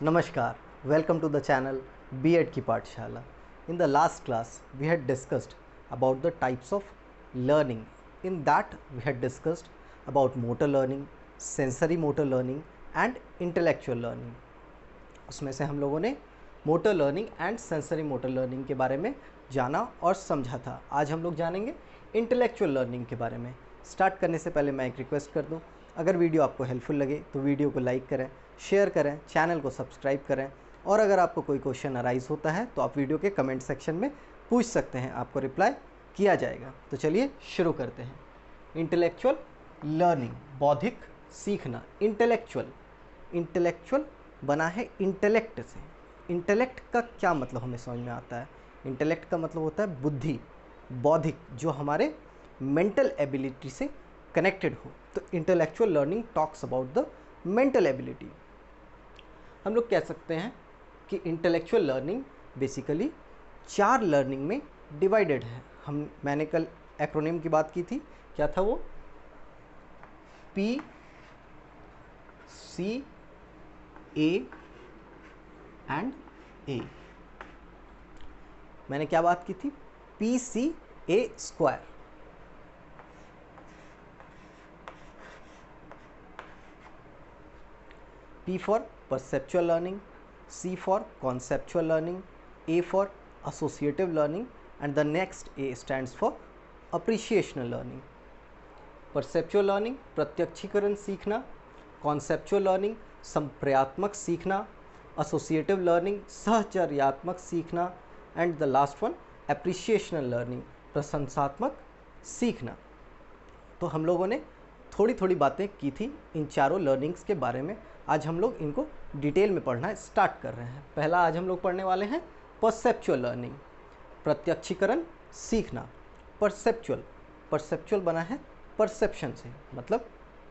Namaskar, welcome to the channel B.Ed की पाठशाला. In the last class, we had discussed about the types of learning. In that, we had discussed about motor learning, sensory motor learning and intellectual learning. उसमें से हम लोगों ने motor learning and sensory motor learning के बारे में जाना और समझा था. आज हम लोग जानेंगे इंटेलेक्चुअल लर्निंग के बारे में. स्टार्ट करने से पहले मैं एक रिक्वेस्ट कर दूं, अगर वीडियो आपको हेल्पफुल लगे तो वीडियो को लाइक करें, शेयर करें, चैनल को सब्सक्राइब करें और अगर आपको कोई क्वेश्चन अराइज होता है तो आप वीडियो के कमेंट सेक्शन में पूछ सकते हैं, आपको रिप्लाई किया जाएगा. तो चलिए शुरू करते हैं. इंटेलेक्चुअल लर्निंग, बौद्धिक सीखना. इंटेलेक्चुअल बना है इंटेलेक्ट से. इंटेलेक्ट का क्या मतलब हमें समझ में आता है. इंटेलेक्ट का मतलब होता है बुद्धि, बौद्धिक, जो हमारे मेंटल एबिलिटी से कनेक्टेड हो. तो intellectual learning talks about the mental ability. हम लोग कह सकते हैं कि इंटेलेक्चुअल लर्निंग बेसिकली 4 लर्निंग में डिवाइडेड है. मैंने कल एक्रोनिम की बात की थी, क्या था वो? P C A and A. मैंने क्या बात की थी? PCA square. P for perceptual learning, C for conceptual learning, A for associative learning and the next A stands for appreciational learning. Perceptual learning प्रत्यक्षीकरण सीखना, conceptual learning संप्रयात्मक सीखना, associative learning सहचर्यात्मक सीखना and the last one appreciational learning प्रशंसात्मक सीखना. तो हम लोगों ने थोड़ी थोड़ी बातें की थी इन चारों लर्निंग्स के बारे में. आज हम लोग इनको डिटेल में पढ़ना स्टार्ट कर रहे हैं. पहला आज हम लोग पढ़ने वाले हैं परसेप्चुअल लर्निंग, प्रत्यक्षीकरण सीखना. परसेप्चुअल बना है परसेप्शन से, मतलब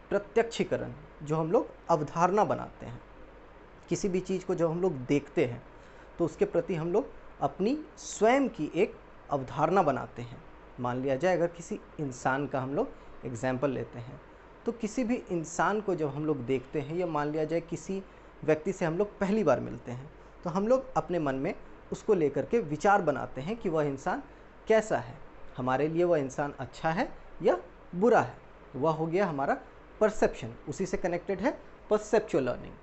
प्रत्यक्षीकरण, जो हम लोग अवधारणा बनाते हैं. किसी भी चीज़ को जब हम लोग देखते हैं तो उसके प्रति हम लोग अपनी स्वयं की एक अवधारणा बनाते हैं. मान लिया जाए अगर किसी इंसान का हम लोग एग्जाम्पल लेते हैं, तो किसी भी इंसान को जब हम लोग देखते हैं या मान लिया जाए किसी व्यक्ति से हम लोग पहली बार मिलते हैं, तो हम लोग अपने मन में उसको लेकर के विचार बनाते हैं कि वह इंसान कैसा है, हमारे लिए वह इंसान अच्छा है या बुरा है. वह हो गया हमारा परसेप्शन. उसी से कनेक्टेड है परसेप्चुअल लर्निंग.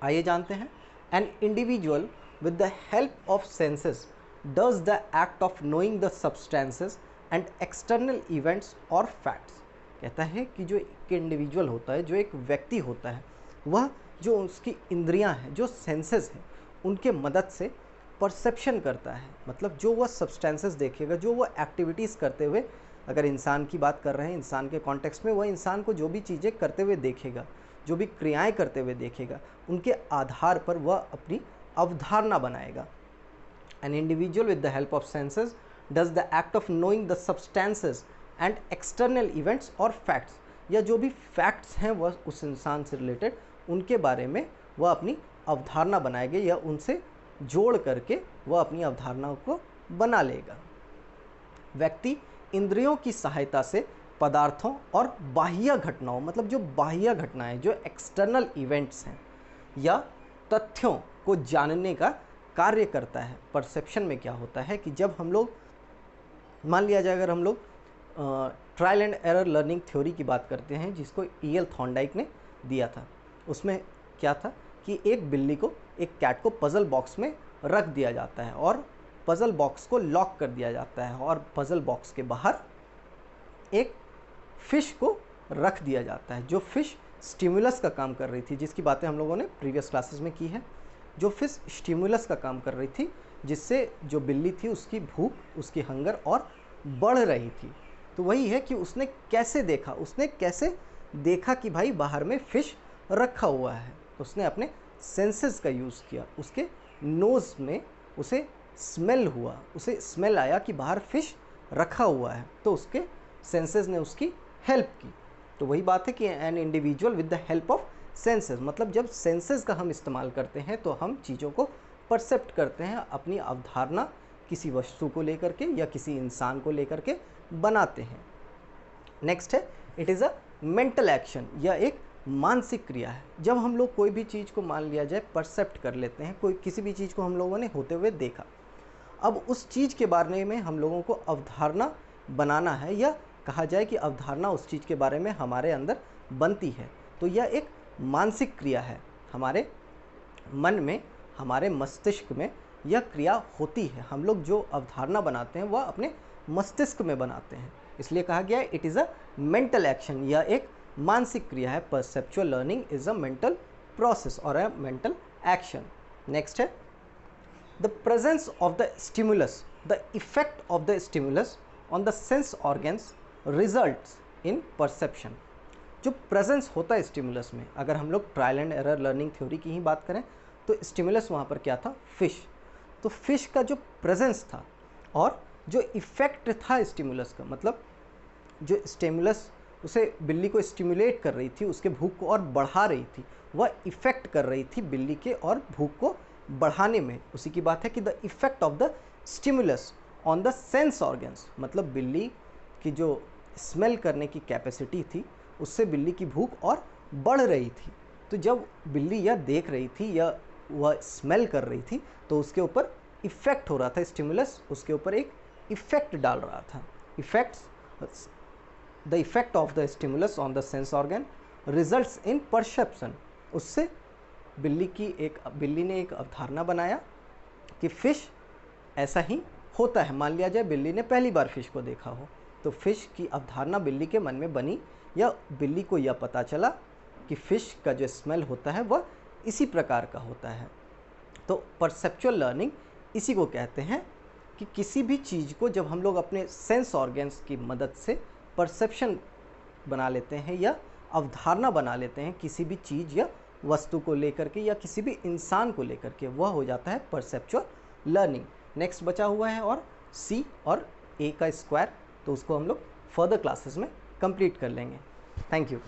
आइए जानते हैं. An individual with the help of senses does the act of knowing the substances and external events और फैक्ट्स. कहता है कि जो एक इंडिविजुअल होता है, जो एक व्यक्ति होता है, वह जो उसकी इंद्रियां हैं, जो सेंसेस हैं, उनके मदद से परसेप्शन करता है. मतलब जो वह सब्सटेंसेस देखेगा, जो वह एक्टिविटीज़ करते हुए, अगर इंसान की बात कर रहे हैं, इंसान के कॉन्टेक्स्ट में, वह इंसान को जो भी चीज़ें करते हुए देखेगा, जो भी क्रियाएं करते हुए देखेगा, उनके आधार पर वह अपनी अवधारणा बनाएगा. An individual with the help of senses does the act of knowing the substances and external events और फैक्ट्स. या जो भी फैक्ट्स हैं वह उस इंसान से रिलेटेड, उनके बारे में वह अपनी अवधारणा बनाएगा या उनसे जोड़ करके वह अपनी अवधारणाओं को बना लेगा. व्यक्ति इंद्रियों की सहायता से पदार्थों और बाह्य घटनाओं, मतलब जो बाह्य घटनाएं, जो एक्सटर्नल इवेंट्स हैं या तथ्यों को जानने का कार्य करता है. परसेप्शन में क्या होता है कि जब हम लोग, मान लिया जाए अगर हम लोग trial and error learning theory की बात करते हैं, जिसको E.L. थॉर्नडाइक ने दिया था, उसमें क्या था कि एक बिल्ली को, एक कैट को पज़ल बॉक्स में रख दिया जाता है और पज़ल बॉक्स को लॉक कर दिया जाता है और पज़ल बॉक्स के बाहर एक फ़िश को रख दिया जाता है, जो फ़िश स्टिमुलस का काम कर रही थी, जिसकी बातें हम लोगों ने प्रीवियस क्लासेस में की है. जो फ़िश स्टिमुलस का काम कर रही थी, जिससे जो बिल्ली थी उसकी भूख, उसकी हंगर और बढ़ रही थी. तो वही है कि उसने कैसे देखा कि भाई बाहर में फ़िश रखा हुआ है. उसने अपने सेंसेस का यूज़ किया. उसके नोज़ में उसे स्मेल हुआ, उसे स्मेल आया कि बाहर फ़िश रखा हुआ है, तो उसके सेंसेस ने उसकी हेल्प की. तो वही बात है कि an individual with the help of senses, मतलब जब सेंसेस का हम इस्तेमाल करते हैं तो हम चीज़ों को परसेप्ट करते हैं, अपनी अवधारणा किसी वस्तु को लेकर के या किसी इंसान को लेकर के बनाते हैं. नेक्स्ट है, it is a mental action, यह एक मानसिक क्रिया है। जब हम लोग कोई भी चीज़ को मान लिया जाए परसेप्ट कर लेते हैं, कोई किसी भी चीज़ को हम लोगों ने होते हुए देखा, अब उस चीज़ के बारे में हम लोगों को अवधारणा बनाना है, या कहा जाए कि अवधारणा उस चीज़ के बारे में हमारे अंदर बनती है। तो यह एक मानसिक क्रिया है, हमारे मन में, हमारे मस्तिष्क में यह क्रिया होती है। हम लोग जो अवधारणा बनाते हैं वह अपने मस्तिष्क में बनाते हैं, इसलिए कहा गया है it is a mental action. यह एक मानसिक क्रिया है। Perceptual learning is a mental process और अ मेंटल एक्शन। नेक्स्ट है the presence of the stimulus, the effect of the stimulus on the sense organs results in perception. जो presence होता है स्टिमुलस में, अगर हम लोग trial and error learning theory की ही बात करें तो स्टिमुलस वहाँ पर क्या था, फिश। तो फिश का जो प्रेजेंस था और जो इफ़ेक्ट था स्टिमुलस का, मतलब जो स्टिमुलस उसे बिल्ली को स्टिमुलेट कर रही थी, उसके भूख को और बढ़ा रही थी, वह इफ़ेक्ट कर रही थी बिल्ली के और भूख को बढ़ाने में। उसी की बात है कि the effect of the stimulus on the sense organs, मतलब बिल्ली की जो स्मेल करने की कैपेसिटी थी उससे बिल्ली की भूख और बढ़ रही थी। तो जब बिल्ली यह देख रही थी या वह स्मेल कर रही थी तो उसके ऊपर इफ़ेक्ट हो रहा था, स्टिमुलस उसके ऊपर एक इफ़ेक्ट डाल रहा था। Effects, the effect of the stimulus on the sense organ results in perception. उससे बिल्ली ने एक अवधारणा बनाया कि फ़िश ऐसा ही होता है। मान लिया जाए बिल्ली ने पहली बार फिश को देखा हो, तो फिश की अवधारणा बिल्ली के मन में बनी, या बिल्ली को यह पता चला कि फ़िश का जो स्मेल होता है वह इसी प्रकार का होता है। तो परसेप्चुअल लर्निंग इसी को कहते हैं कि किसी भी चीज़ को जब हम लोग अपने सेंस ऑर्गन्स की मदद से परसेप्शन बना लेते हैं या अवधारणा बना लेते हैं किसी भी चीज़ या वस्तु को लेकर के या किसी भी इंसान को लेकर के, वह हो जाता है परसेप्चुअल लर्निंग। नेक्स्ट बचा हुआ है और सी और ए का स्क्वायर, तो उसको हम लोग फर्दर क्लासेस में कंप्लीट कर लेंगे। Thank you.